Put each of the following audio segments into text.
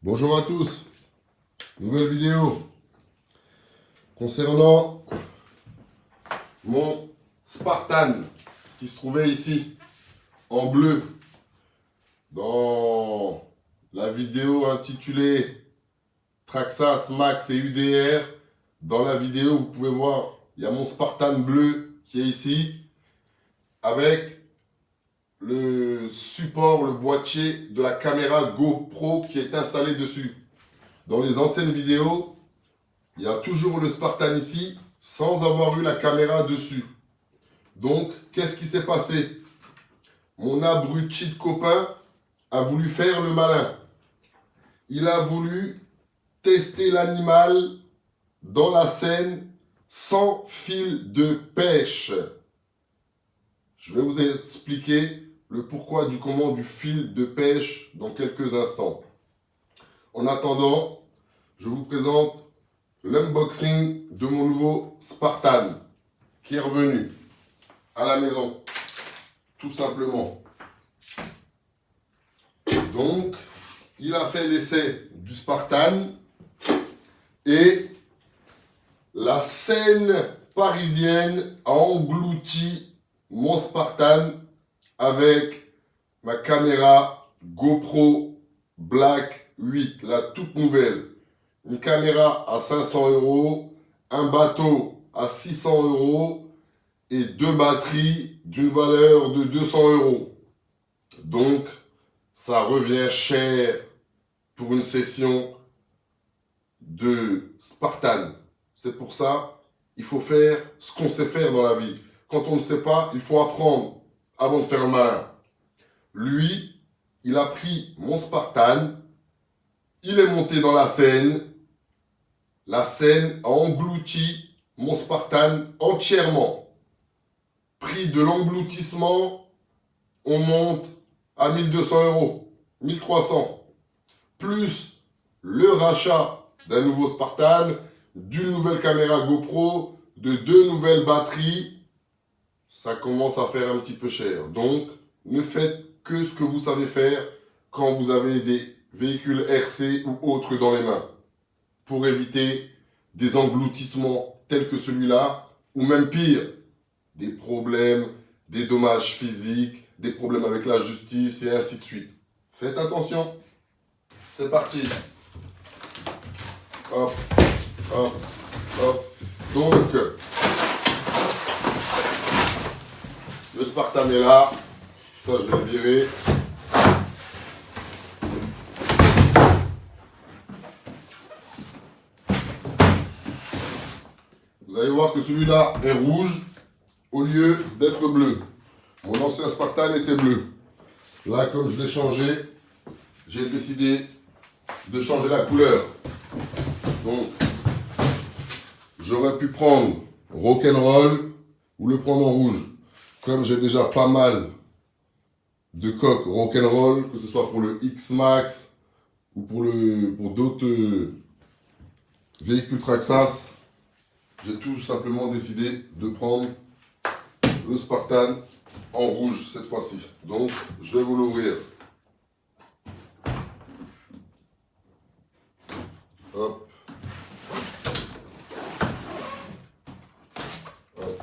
Bonjour à tous, nouvelle vidéo concernant mon Spartan qui se trouvait ici en bleu dans la vidéo intitulée Traxxas Max et UDR. Dans la vidéo, vous pouvez voir, il y a mon Spartan bleu qui est ici avec le support, le boîtier de la caméra GoPro qui est installé dessus. Dans les anciennes vidéos, il y a toujours le Spartan ici sans avoir eu la caméra dessus. Donc, qu'est-ce qui s'est passé? Mon abruti de copain a voulu faire le malin. Il a voulu tester l'animal dans la Seine sans fil de pêche. Je vais vous expliquer le pourquoi du comment du fil de pêche dans quelques instants. En attendant, je vous présente l'unboxing de mon nouveau Spartan qui est revenu à la maison, tout simplement. Donc, il a fait l'essai du Spartan et la Seine parisienne a englouti mon Spartan avec ma caméra GoPro Black 8, la toute nouvelle. Une caméra à 500 €, un bateau à 600 € et deux batteries d'une valeur de 200 €. Donc, ça revient cher pour une session de Spartan. C'est pour ça, il faut faire ce qu'on sait faire dans la vie. Quand on ne sait pas, il faut apprendre avant de faire le malin. Lui, il a pris mon Spartan, il est monté dans la Seine. La Seine a englouti mon Spartan entièrement. Prix de l'engloutissement, on monte à 1200 €, 1300. Plus le rachat d'un nouveau Spartan, d'une nouvelle caméra GoPro, de 2 nouvelles batteries, ça commence à faire un petit peu cher. Donc, ne faites que ce que vous savez faire quand vous avez des véhicules RC ou autres dans les mains, pour éviter des engloutissements tels que celui-là, ou même pire, des problèmes, des dommages physiques, des problèmes avec la justice et ainsi de suite. Faites attention. C'est parti. Hop, hop, hop. Donc, le Spartan est là. Ça, je vais le virer. Vous allez voir que celui-là est rouge au lieu d'être bleu. Mon ancien Spartan était bleu. Là, comme je l'ai changé, j'ai décidé de changer la couleur. Donc, j'aurais pu prendre Rock'n'Roll ou le prendre en rouge. Comme j'ai déjà pas mal de coques Rock'n'Roll, que ce soit pour le X-Max ou pour d'autres véhicules Traxxas, j'ai tout simplement décidé de prendre le Spartan en rouge cette fois-ci. Donc, je vais vous l'ouvrir. Hop. Hop.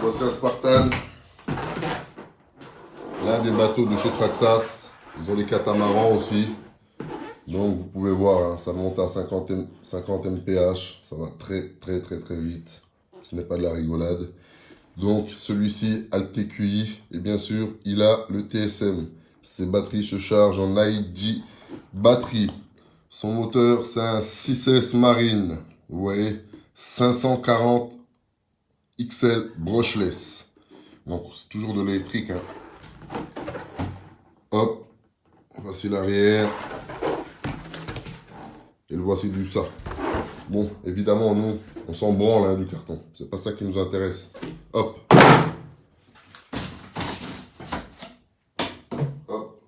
Voici un Spartan, l'un des bateaux de chez Traxxas. Ils ont les catamarans aussi. Donc vous pouvez voir, hein, ça monte à 50 mph. Ça va très vite. Ce n'est pas de la rigolade. Donc celui-ci a le TQI et bien sûr il a le TSM. Ses batteries se chargent en ID batterie. Son moteur c'est un 6S Marine. Vous voyez, 540 XL brushless. Donc c'est toujours de l'électrique. Hein. Hop, voici l'arrière. Et le voici du ça. Bon, évidemment, nous, on s'en branle hein, du carton. C'est pas ça qui nous intéresse. Hop. Hop.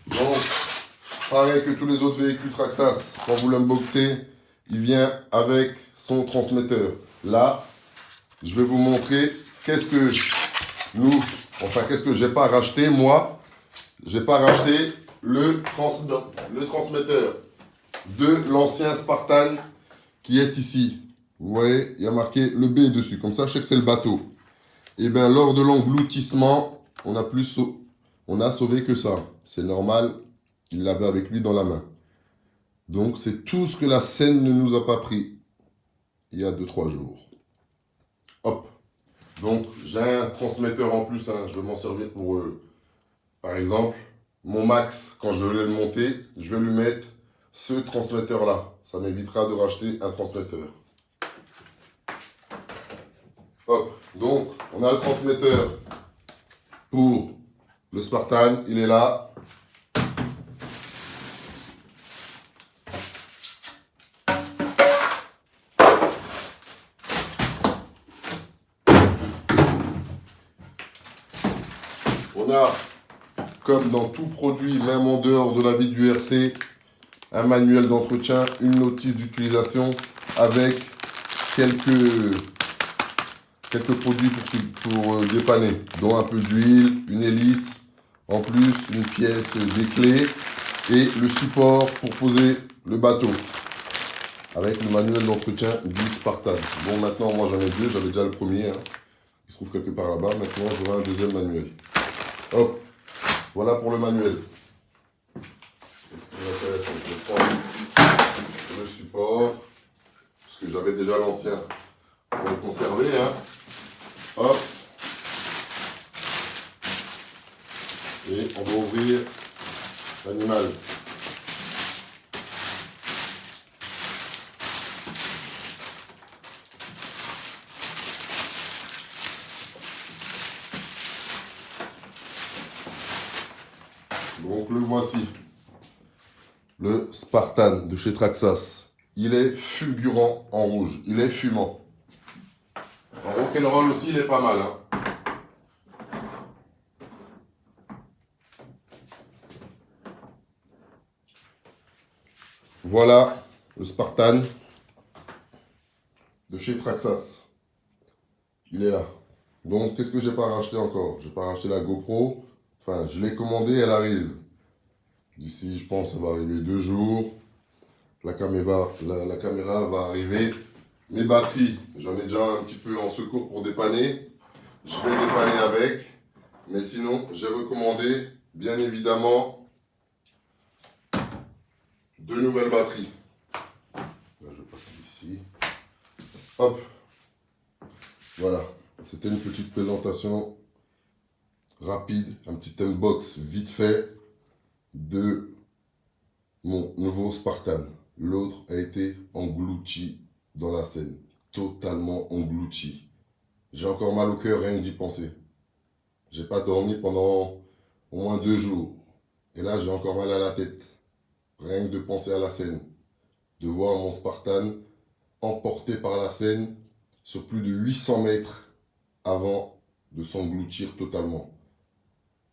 Donc, pareil que tous les autres véhicules Traxxas, quand vous l'unboxez, il vient avec son transmetteur. Là, je vais vous montrer qu'est-ce que qu'est-ce que j'ai pas racheté, moi. J'ai pas racheté le transmetteur de l'ancien Spartan qui est ici. Vous voyez, il y a marqué le B dessus. Comme ça, je sais que c'est le bateau. Et bien, lors de l'engloutissement, on a sauvé que ça. C'est normal, il l'avait avec lui dans la main. Donc, c'est tout ce que la Seine ne nous a pas pris il y a 2-3 jours. Hop. Donc, j'ai un transmetteur en plus. Hein. Je vais m'en servir pour, par exemple, mon max. Quand je vais le monter, je vais lui mettre ce transmetteur-là. Ça m'évitera de racheter un transmetteur. Hop. Donc, on a le transmetteur pour le Spartan. Il est là. On a, comme dans tout produit, même en dehors de la vie du RC, un manuel d'entretien, une notice d'utilisation avec quelques produits pour dépanner, dont un peu d'huile, une hélice, en plus une pièce des clés et le support pour poser le bateau avec le manuel d'entretien du Spartan. Bon, maintenant, moi j'en ai deux, j'avais déjà le premier, hein. Il se trouve quelque part là-bas. Maintenant, j'aurai un deuxième manuel. Hop, voilà pour le manuel. Ce qui m'intéresse, je vais prendre le support, parce que j'avais déjà l'ancien pour le conserver. Hein. Hop. Et on va ouvrir l'animal. Donc le voici, le Spartan de chez Traxxas. Il est fulgurant en rouge, il est fumant. En rock'n'roll aussi, il est pas mal. Hein. Voilà le Spartan de chez Traxxas. Il est là. Donc qu'est-ce que j'ai pas racheté encore? J'ai pas racheté la GoPro. Enfin, je l'ai commandée, elle arrive. D'ici, je pense, ça va arriver 2 jours. La caméra va arriver. Mes batteries, j'en ai déjà un petit peu en secours pour dépanner. Je vais dépanner avec. Mais sinon, j'ai recommandé, bien évidemment, 2 nouvelles batteries. Là, je vais passer ici. Hop. Voilà. C'était une petite présentation rapide, un petit unbox vite fait de mon nouveau Spartan. L'autre a été englouti dans la Seine, totalement englouti. J'ai encore mal au cœur rien que d'y penser. J'ai pas dormi pendant au moins 2 jours. Et là, j'ai encore mal à la tête. Rien que de penser à la Seine. De voir mon Spartan emporté par la Seine sur plus de 800 mètres avant de s'engloutir totalement.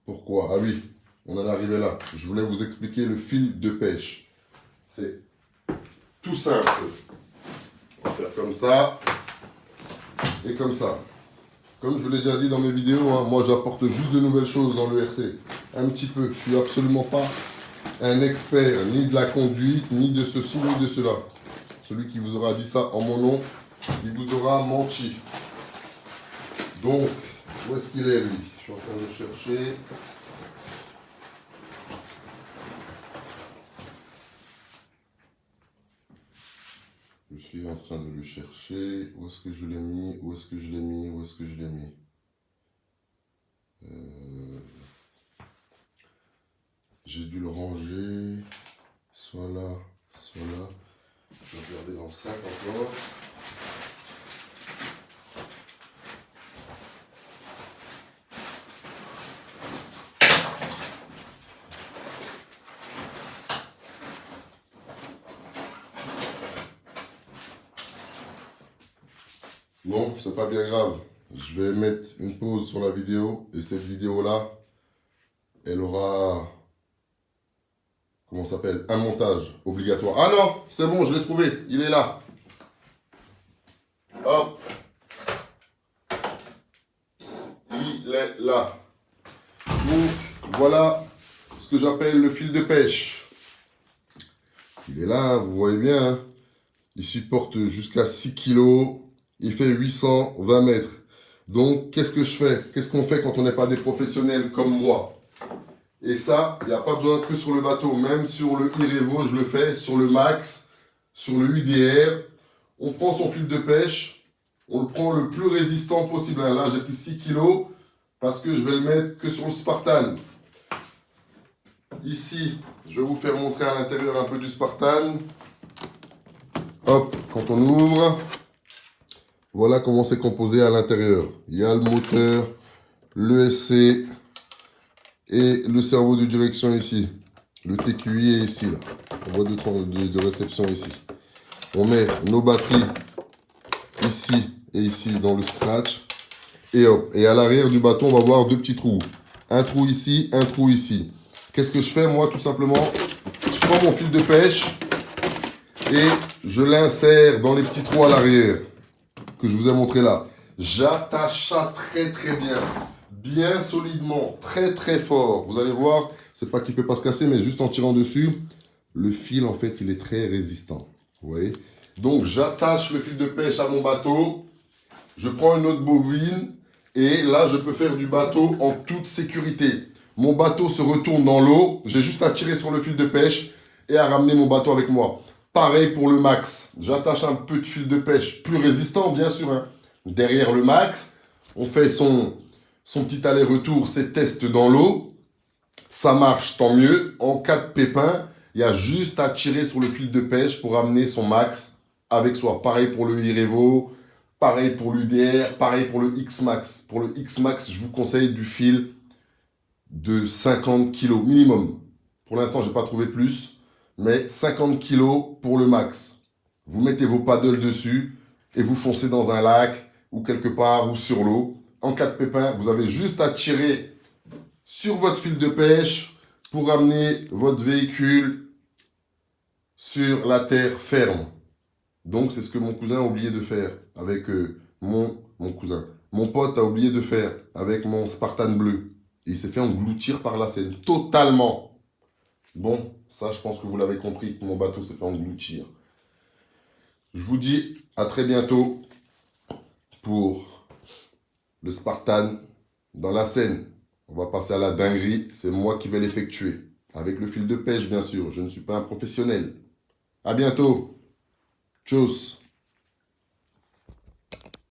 Pourquoi? Ah oui, on en est arrivé là. Je voulais vous expliquer le fil de pêche. C'est tout simple. On va faire comme ça et comme ça. Comme je vous l'ai déjà dit dans mes vidéos, hein, moi j'apporte juste de nouvelles choses dans le RC. Un petit peu. Je suis absolument pas un expert ni de la conduite, ni de ceci, ni de cela. Celui qui vous aura dit ça en mon nom, il vous aura menti. Donc, où est-ce qu'il est lui? Je suis en train de le chercher. Je suis en train de le chercher. Où est-ce que je l'ai mis? Où est-ce que je l'ai mis? Où est-ce que je l'ai mis? J'ai dû le ranger. Soit là, soit là. Je vais regarder dans le sac encore. Bon, c'est pas bien grave. Je vais mettre une pause sur la vidéo et cette vidéo-là, elle aura comment ça s'appelle, un montage obligatoire. Ah non, c'est bon, je l'ai trouvé, il est là. Hop. Il est là. Donc, voilà ce que j'appelle le fil de pêche. Il est là, vous voyez bien. Hein. Il supporte jusqu'à 6 kg. Il fait 820 mètres. Donc, qu'est-ce que je fais? Qu'est-ce qu'on fait quand on n'est pas des professionnels comme moi? Et ça, il n'y a pas besoin que sur le bateau. Même sur le Irevo, je le fais. Sur le Max, sur le UDR. On prend son fil de pêche. On le prend le plus résistant possible. Là, j'ai pris 6 kg parce que je vais le mettre que sur le Spartan. Ici, je vais vous faire montrer à l'intérieur un peu du Spartan. Hop, quand on ouvre, voilà comment c'est composé à l'intérieur. Il y a le moteur, l'ESC et le cerveau de direction ici. Le TQI est ici, là. On voit de réception ici. On met nos batteries ici et ici dans le scratch. Et hop, et à l'arrière du bateau, on va voir deux petits trous. Un trou ici, un trou ici. Qu'est-ce que je fais, moi, tout simplement? Je prends mon fil de pêche et je l'insère dans les petits trous à l'arrière que je vous ai montré là. J'attache ça très très bien solidement, très très fort. Vous allez voir, c'est pas qu'il ne peut pas se casser, mais juste en tirant dessus, le fil, en fait, il est très résistant. Vous voyez? Donc, j'attache le fil de pêche à mon bateau. Je prends une autre bobine et là, je peux faire du bateau en toute sécurité. Mon bateau se retourne dans l'eau. J'ai juste à tirer sur le fil de pêche et à ramener mon bateau avec moi. Pareil pour le Max. J'attache un peu de fil de pêche plus résistant, bien sûr. Hein. Derrière le Max, on fait son petit aller-retour, ses tests dans l'eau. Ça marche, tant mieux. En cas de pépin, il y a juste à tirer sur le fil de pêche pour amener son Max avec soi. Pareil pour le Irevo. Pareil pour l'UDR, pareil pour le X-Max. Pour le X-Max, je vous conseille du fil de 50 kg minimum. Pour l'instant, je n'ai pas trouvé plus, mais 50 kg pour le max. Vous mettez vos paddles dessus et vous foncez dans un lac ou quelque part ou sur l'eau. En cas de pépin, vous avez juste à tirer sur votre fil de pêche pour amener votre véhicule sur la terre ferme. Donc, c'est ce que mon cousin a oublié de faire avec mon cousin. Mon pote a oublié de faire avec mon Spartan bleu. Et il s'est fait engloutir par la Seine. Totalement. Bon, ça, je pense que vous l'avez compris, que mon bateau s'est fait engloutir. Je vous dis à très bientôt pour le Spartan dans la Seine. On va passer à la dinguerie. C'est moi qui vais l'effectuer. Avec le fil de pêche, bien sûr. Je ne suis pas un professionnel. À bientôt. Tchuss.